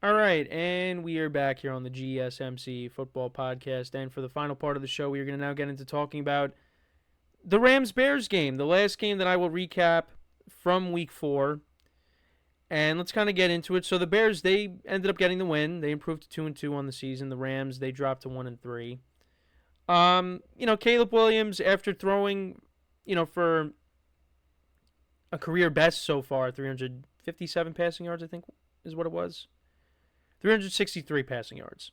All right, and we are back here on the GSMC football podcast. And for the final part of the show, we are going to now get into talking about the Rams-Bears game, the last game that I will recap from Week 4. And let's kind of get into it. So the Bears, they ended up getting the win. They improved to 2-2 on the season. The Rams, they dropped to 1-3. Caleb Williams, after throwing, for a career best so far, 357 passing yards, I think is what it was. 363 passing yards.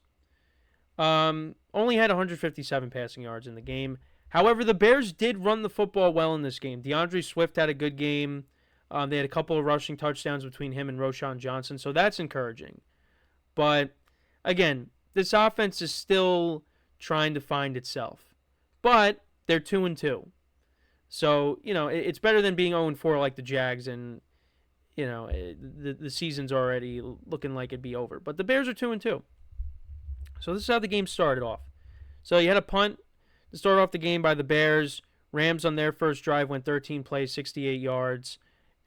Only had 157 passing yards in the game. However, the Bears did run the football well in this game. DeAndre Swift had a good game. They had a couple of rushing touchdowns between him and Roschon Johnson, so that's encouraging. But, again, this offense is still trying to find itself. But they're 2-2. So, it's better than being 0-4 like the Jags, and, the season's already looking like it'd be over. But the Bears are 2-2. So this is how the game started off. So you had a punt to start off the game by the Bears. Rams on their first drive went 13 plays, 68 yards.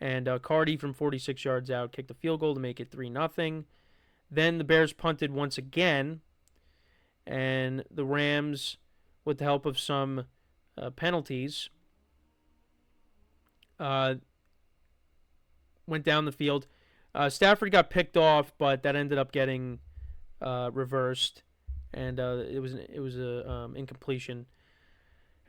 And Cardi from 46 yards out kicked a field goal to make it 3-0. Then the Bears punted once again. And the Rams, with the help of some penalties, went down the field. Stafford got picked off, but that ended up getting reversed, and it was a incompletion,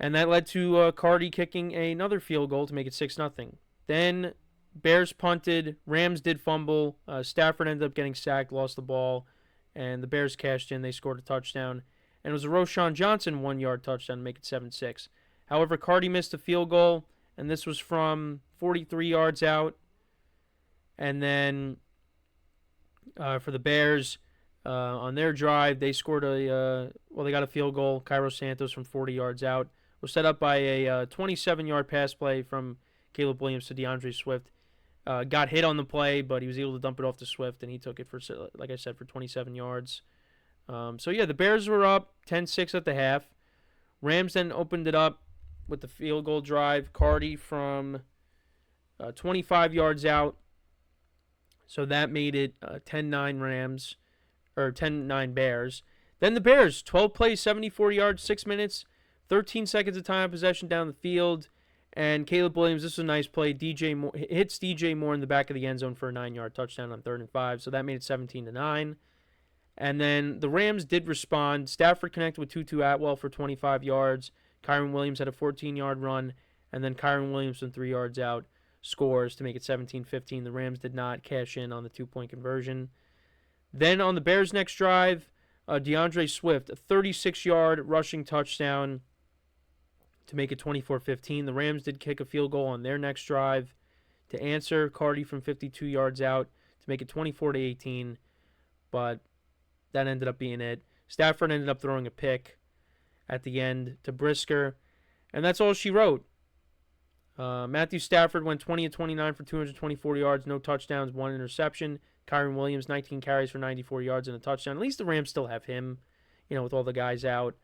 and that led to Cardi kicking another field goal to make it 6-0. Then Bears punted, Rams did fumble, Stafford ended up getting sacked, lost the ball, and the Bears cashed in. They scored a touchdown, and it was a Roschon Johnson 1-yard touchdown to make it 7-6. However, Cardi missed a field goal, and this was from 43 yards out. And then for the Bears, on their drive, they scored they got a field goal. Cairo Santos from 40 yards out was set up by a 27-yard pass play from Caleb Williams to DeAndre Swift. Got hit on the play, but he was able to dump it off to Swift, and he took it for, like I said, for 27 yards. The Bears were up 10-6 at the half. Rams then opened it up with the field goal drive. Cardi from 25 yards out. So that made it 10-9 Rams, or 10-9 Bears. Then the Bears, 12 plays, 74 yards, 6 minutes, 13 seconds of time of possession down the field. And Caleb Williams, this was a nice play. Hits DJ Moore in the back of the end zone for a 9-yard touchdown on 3rd and 5. So that made it 17-9. And then the Rams did respond. Stafford connected with Tutu Atwell for 25 yards. Kyron Williams had a 14-yard run. And then Kyron Williams from 3 yards out scores to make it 17-15. The Rams did not cash in on the 2-point conversion. Then on the Bears' next drive, DeAndre Swift, a 36-yard rushing touchdown to make it 24-15. The Rams did kick a field goal on their next drive to answer. Cardi from 52 yards out to make it 24-18. But that ended up being it. Stafford ended up throwing a pick at the end to Brisker. And that's all she wrote. Matthew Stafford went 20-29 for 224 yards, no touchdowns, 1 interception. Kyron Williams, 19 carries for 94 yards and a touchdown. At least the Rams still have him, with all the guys out.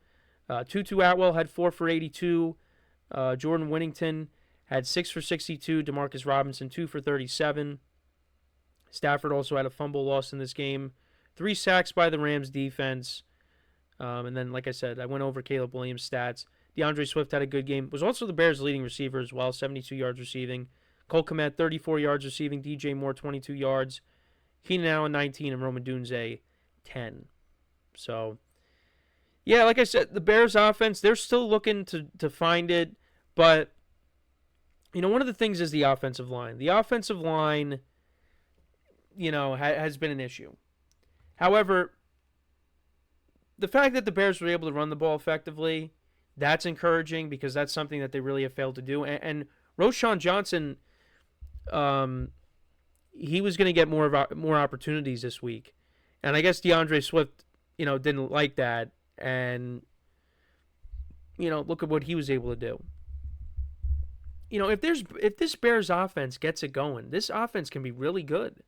Tutu Atwell had 4 for 82. Jordan Whittington had 6 for 62. Demarcus Robinson, 2 for 37. Stafford also had a fumble loss in this game. 3 sacks by the Rams defense. And then, like I said, I went over Caleb Williams' stats. DeAndre Swift had a good game. Was also the Bears' leading receiver as well, 72 yards receiving. Cole Kmet, 34 yards receiving. DJ Moore, 22 yards. Keenan Allen, 19, and Rome Odunze, 10. So, yeah, like I said, the Bears' offense, they're still looking to find it. But, one of the things is the offensive line. The offensive line, has been an issue. However, the fact that the Bears were able to run the ball effectively, that's encouraging because that's something that they really have failed to do. And Roschon Johnson, he was going to get more opportunities this week. And I guess DeAndre Swift, didn't like that. And, look at what he was able to do. If this Bears offense gets it going, this offense can be really good.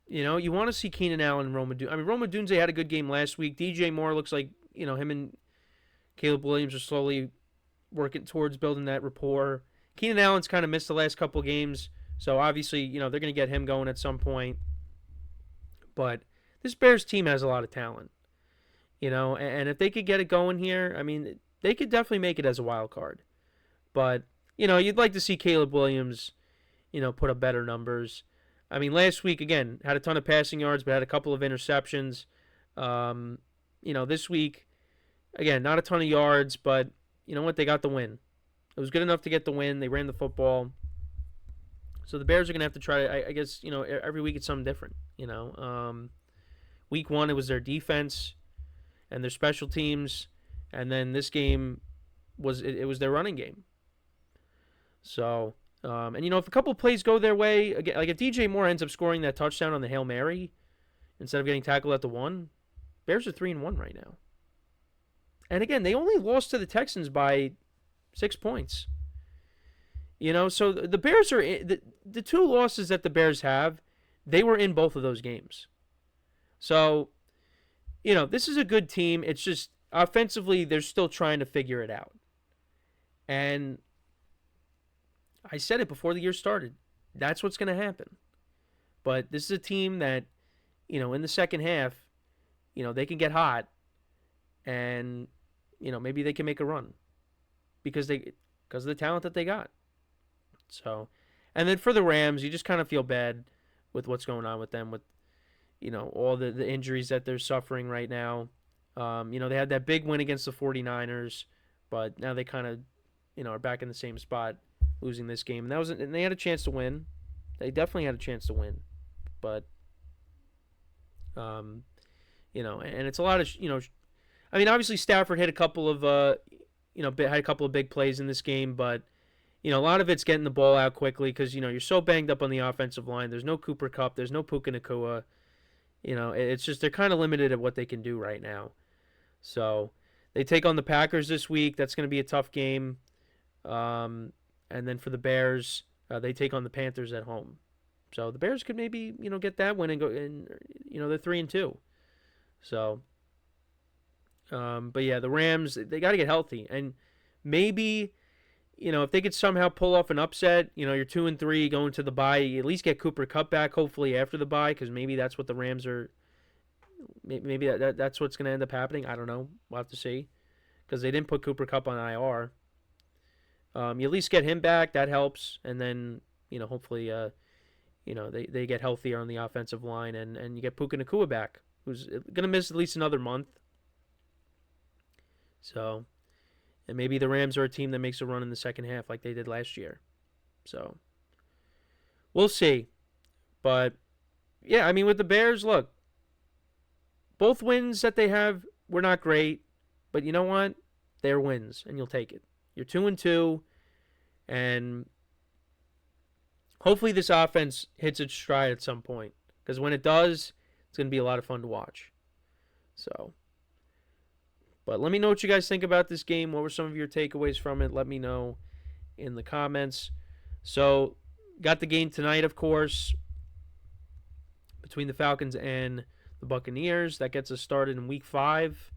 You want to see Keenan Allen and Rome Odunze. Rome Odunze had a good game last week. DJ Moore looks like, him and Caleb Williams are slowly working towards building that rapport. Keenan Allen's kind of missed the last couple games, so obviously, they're going to get him going at some point. But this Bears team has a lot of talent, and if they could get it going here, I mean, they could definitely make it as a wild card. But, you'd like to see Caleb Williams, put up better numbers. I mean, last week, again, had a ton of passing yards, but had a couple of interceptions. This week, again, not a ton of yards, but you know what? They got the win. It was good enough to get the win. They ran the football. So the Bears are going to have to try to, I guess, every week it's something different. Week 1, it was their defense and their special teams. And then this game was their running game. So, if a couple of plays go their way, again, like if DJ Moore ends up scoring that touchdown on the Hail Mary instead of getting tackled at the 1, Bears are 3-1 right now. And again, they only lost to the Texans by 6 points. So the Bears are the 2 losses that the Bears have, they were in both of those games. So, this is a good team. It's just offensively, they're still trying to figure it out. And I said it before the year started. That's what's going to happen. But this is a team that, in the second half, they can get hot and, maybe they can make a run because of the talent that they got. So, and then for the Rams, you just kind of feel bad with what's going on with them with, all the injuries that they're suffering right now. They had that big win against the 49ers, but now they kind of, are back in the same spot, losing this game. And they had a chance to win. They definitely had a chance to win. But, and it's a lot of, I mean, obviously Stafford hit a couple of, had a couple of big plays in this game, but, a lot of it's getting the ball out quickly because, you're so banged up on the offensive line. There's no Cooper Kupp. There's no Puka Nacua. It's just they're kind of limited at what they can do right now. So they take on the Packers this week. That's going to be a tough game. And then for the Bears, they take on the Panthers at home. So the Bears could maybe, get that win and go, and they're 3-2. So, but yeah, the Rams, they got to get healthy. And maybe, if they could somehow pull off an upset, you're 2-3 going to the bye, you at least get Cooper Kupp back hopefully after the bye because maybe that's what the Rams are. Maybe that's what's going to end up happening. I don't know. We'll have to see because they didn't put Cooper Kupp on IR. You at least get him back. That helps. And then, hopefully, they get healthier on the offensive line and you get Puka Nacua back, who's going to miss at least another month. So. And maybe the Rams are a team that makes a run in the second half like they did last year. So, we'll see. But, yeah, I mean, with the Bears, look, both wins that they have were not great. But you know what? They're wins, and you'll take it. You're 2-2, and hopefully this offense hits its stride at some point. Because when it does, it's going to be a lot of fun to watch. So... But let me know what you guys think about this game. What were some of your takeaways from it? Let me know in the comments. So, got the game tonight, of course, between the Falcons and the Buccaneers. That gets us started in Week 5.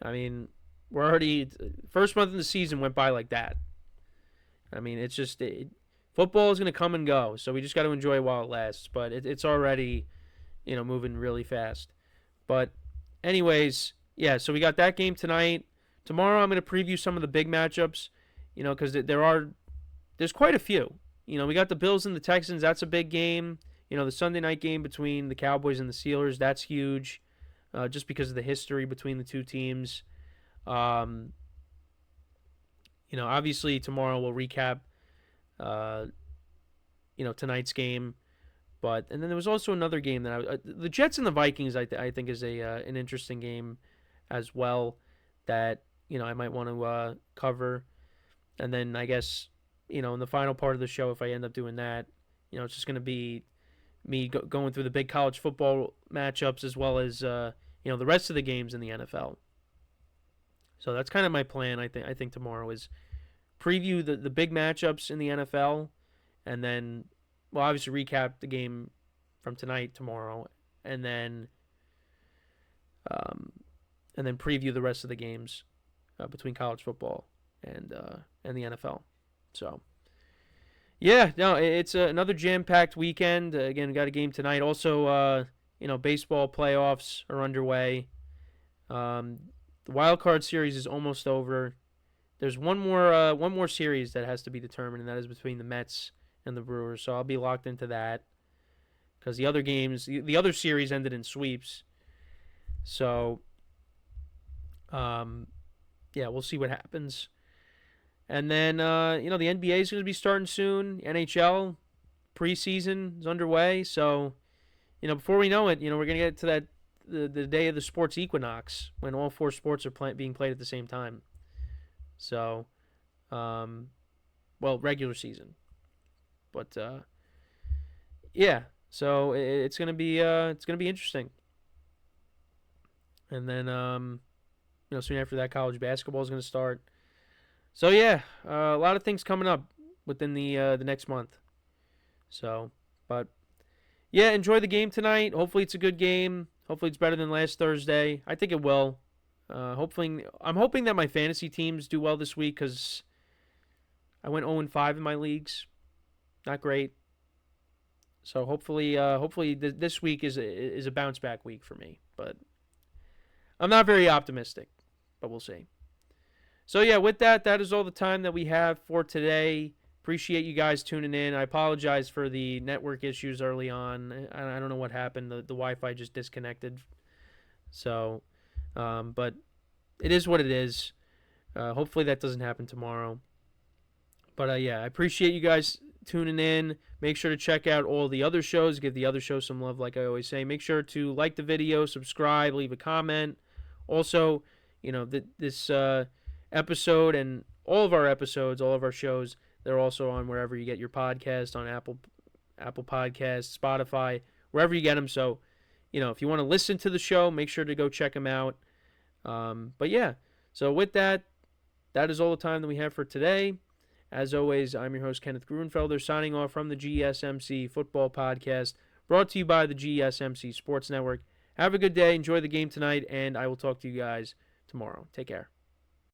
I mean, we're already... First month of the season went by like that. I mean, it's just... football is going to come and go, so we just got to enjoy it while it lasts. But it's already, moving really fast. But anyways... Yeah, so we got that game tonight. Tomorrow I'm going to preview some of the big matchups, because there's quite a few. We got the Bills and the Texans. That's a big game. The Sunday night game between the Cowboys and the Steelers. That's huge, just because of the history between the two teams. Obviously tomorrow we'll recap, tonight's game. And then there was also another game that the Jets and the Vikings. I think is an interesting game as well that I might want to cover. And then I guess in the final part of the show, if I end up doing that, it's just going to be me going through the big college football matchups as well as the rest of the games in the NFL. So that's kind of my plan. I think tomorrow is preview the big matchups in the NFL, and then obviously recap the game from tonight tomorrow, and then preview the rest of the games between college football and the NFL. So, yeah, no, it's another jam-packed weekend. Again, got a game tonight. Also, baseball playoffs are underway. The wild card series is almost over. There's one more series that has to be determined, and that is between the Mets and the Brewers. So I'll be locked into that because the other games, the other series ended in sweeps. So, yeah, we'll see what happens. And then the NBA is going to be starting soon. NHL preseason is underway. So, before we know it, we're going to get to that the day of the sports equinox when all four sports are being played at the same time. So, regular season, but yeah. So it's gonna be interesting. And then soon after that, college basketball is gonna start. So yeah, a lot of things coming up within the next month. So, but yeah, enjoy the game tonight. Hopefully it's a good game. Hopefully it's better than last Thursday. I think it will. I'm hoping that my fantasy teams do well this week because I went 0-5 in my leagues. Not great. So hopefully this week is a bounce back week for me. But I'm not very optimistic. But we'll see. So yeah, with that is all the time that we have for today. Appreciate you guys tuning in. I apologize for the network issues early on. I don't know what happened. The Wi-Fi just disconnected. So, but it is what it is. Hopefully that doesn't happen tomorrow. But yeah, I appreciate you guys tuning in. Make sure to check out all the other shows. Give the other shows some love, like I always say. Make sure to like the video, subscribe, leave a comment. Also, this episode and all of our episodes, all of our shows, they're also on wherever you get your podcast, on Apple Podcasts, Spotify, wherever you get them. So, if you want to listen to the show, make sure to go check them out. But yeah, so with that is all the time that we have for today. As always, I'm your host, Kenneth Gruenfelder, signing off from the GSMC Football Podcast, brought to you by the GSMC Sports Network. Have a good day, enjoy the game tonight, and I will talk to you guys tomorrow. Take care.